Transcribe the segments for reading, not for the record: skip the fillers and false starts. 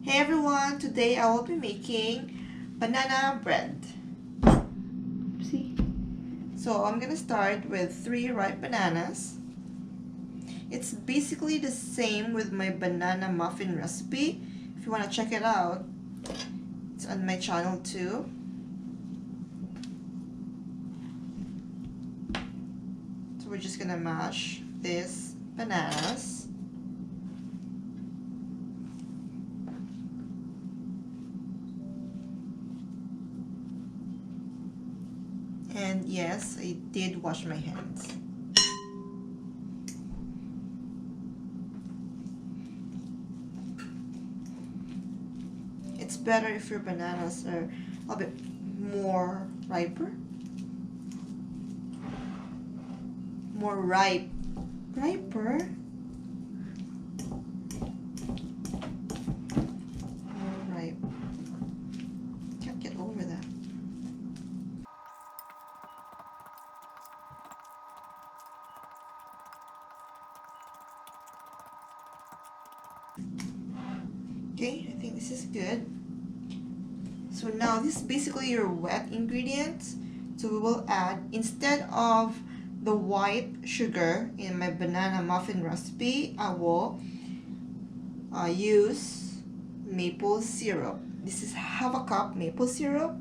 Hey everyone, today I will be making banana bread. See? So I'm gonna start with 3 ripe bananas. It's basically the same with my banana muffin recipe. If you want to check it out, it's on my channel too. So we're just gonna mash these bananas. And yes, I did wash my hands. It's better if your bananas are a bit more riper. More riper. More ripe. Can't get over that. Okay, I think this is good. So now this is basically your wet ingredients. So we will add, instead of the white sugar in my banana muffin recipe, I will use maple syrup. This is half a cup maple syrup.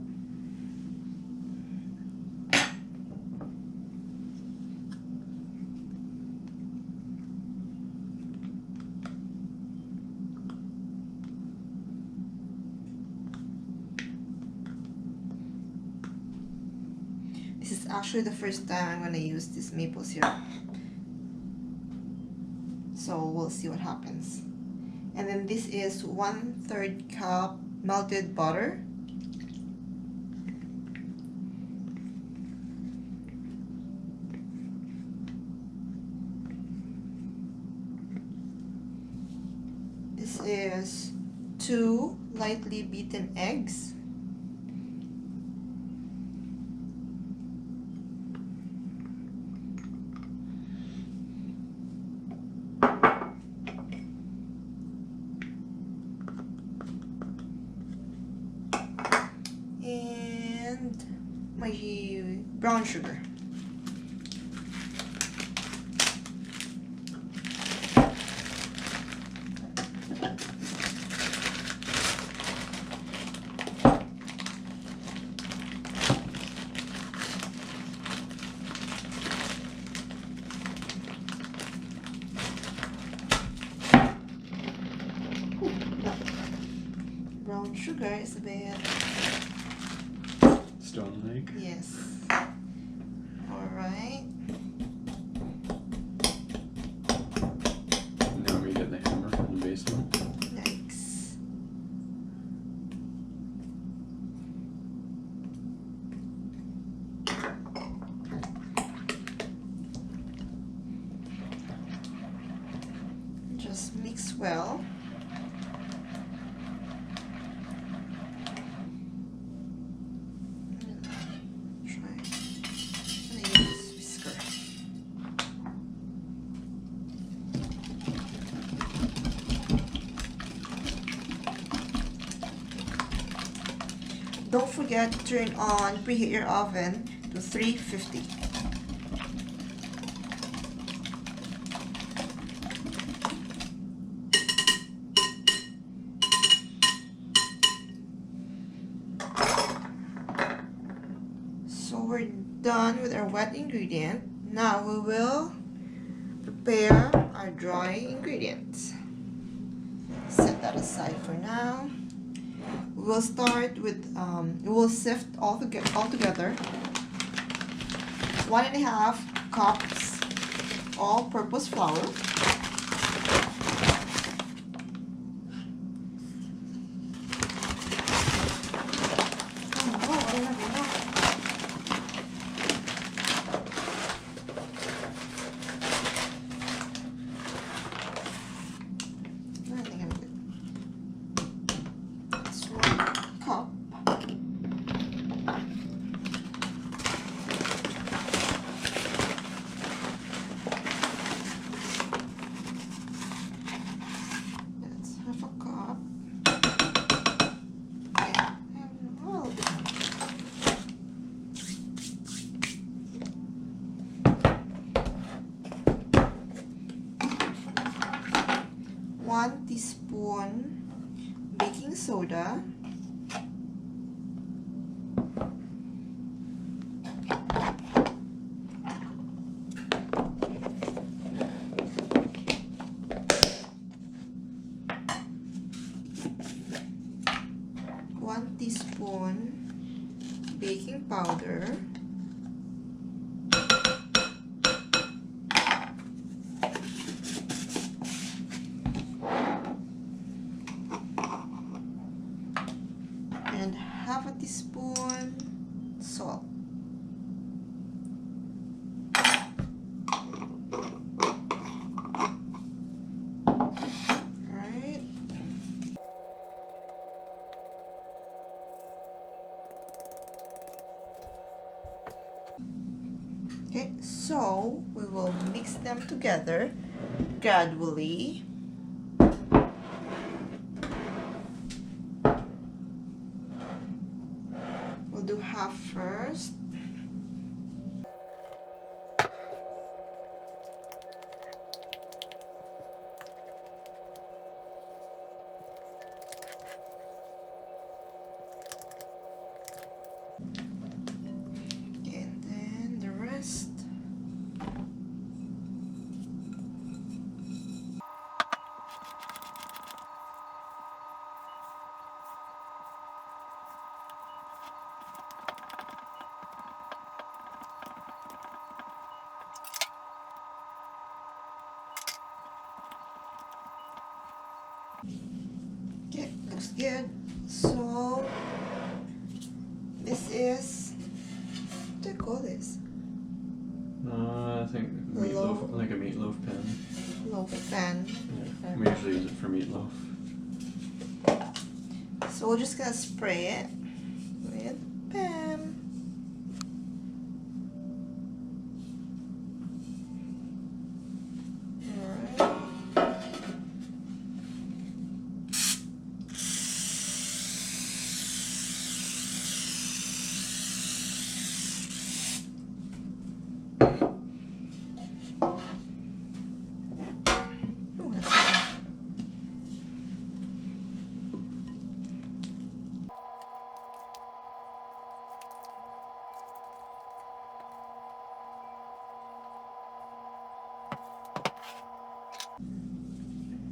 This is actually the first time I'm going to use this maple syrup. So we'll see what happens. And then this is 1/3 cup melted butter. This is 2 lightly beaten eggs. And my brown sugar. Brown sugar is a bit Stone Lake? Yes. Alright. Now we get the hammer from the basement. Yikes. Just mix well. Don't forget to turn on, preheat your oven to 350. So we're done with our wet ingredient. Now we will prepare our dry ingredients. Set that aside for now. We'll start with, we will sift all together 1.5 cups all-purpose flour. Oh no, I don't have enough. I think I'm good. It's 1 cup. 1 teaspoon baking soda, baking powder, and half a teaspoon salt. Okay, so we will mix them together gradually. We'll do half first. And then the rest. Okay, looks good. So this is, what do you call this? I think meatloaf, like a meatloaf pan. Loaf pan. Yeah, we usually use it for meatloaf. So we're just gonna spray it with pan.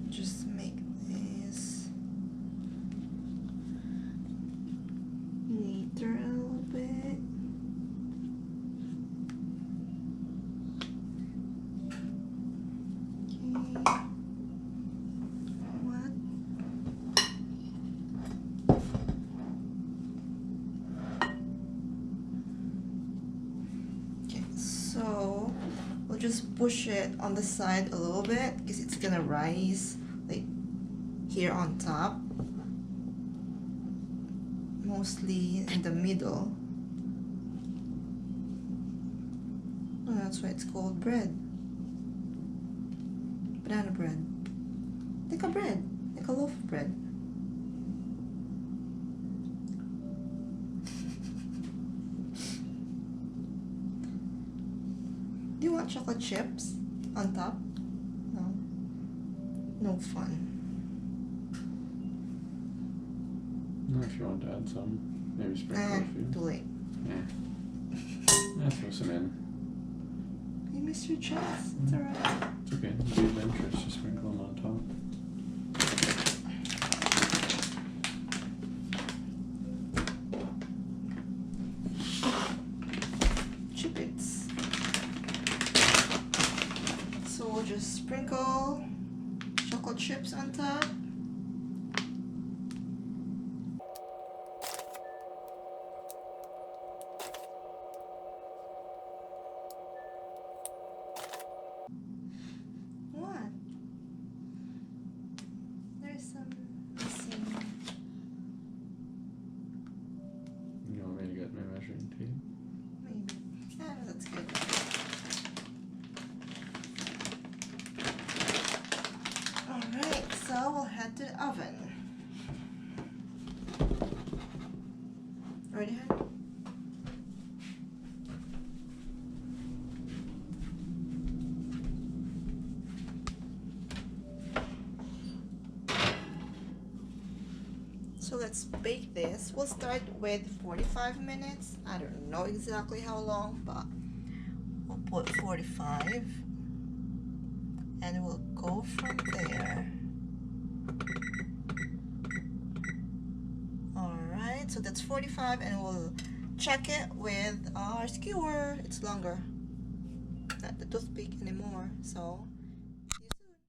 Just make this neater a little bit. Okay. What? Okay, so we'll just push it on the side a little bit because it's gonna rise like here on top, mostly in the middle. Oh, that's why it's called bread. Banana bread. Like a bread, like a loaf of bread. Do you want chocolate chips on top? No. No fun. No, if you want to add some, maybe sprinkle a few. Too late. Yeah, throw some in. You missed your chance. It's alright. It's okay. Be adventurous. Just sprinkle them on top. Chip-its. So we'll just sprinkle chocolate chips on top. What? There's some missing. You want me to get my measuring tape? Maybe. Ah, that's good. Alright, so we'll head to the oven. Ready, honey? So let's bake this. We'll start with 45 minutes. I don't know exactly how long, but we'll put 45 and we'll go from there. Alright, so that's 45 and we'll check it with our skewer. It's longer, not the toothpick anymore. So see you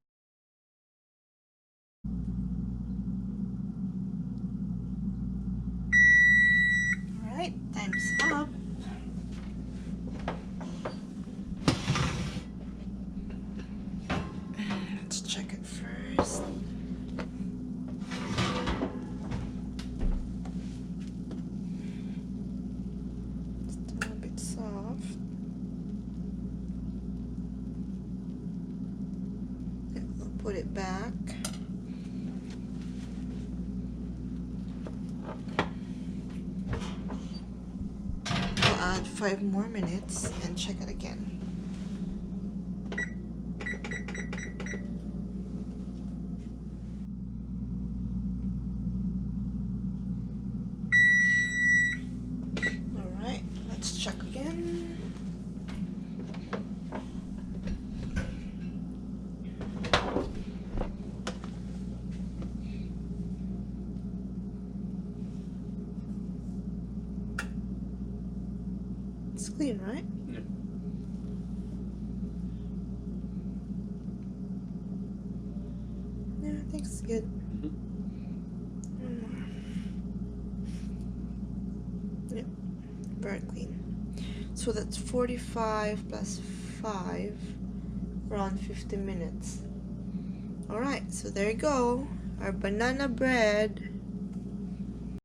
soon. Alright, time's up. Let's check it first. Still a bit soft. We'll put it back. We'll add 5 more minutes and check it again. Alright, let's check again. It's clean, right? Yeah. Yeah, I think it's good. Yeah, very clean. So that's 45 plus 5, around 50 minutes. Alright, so there you go. Our banana bread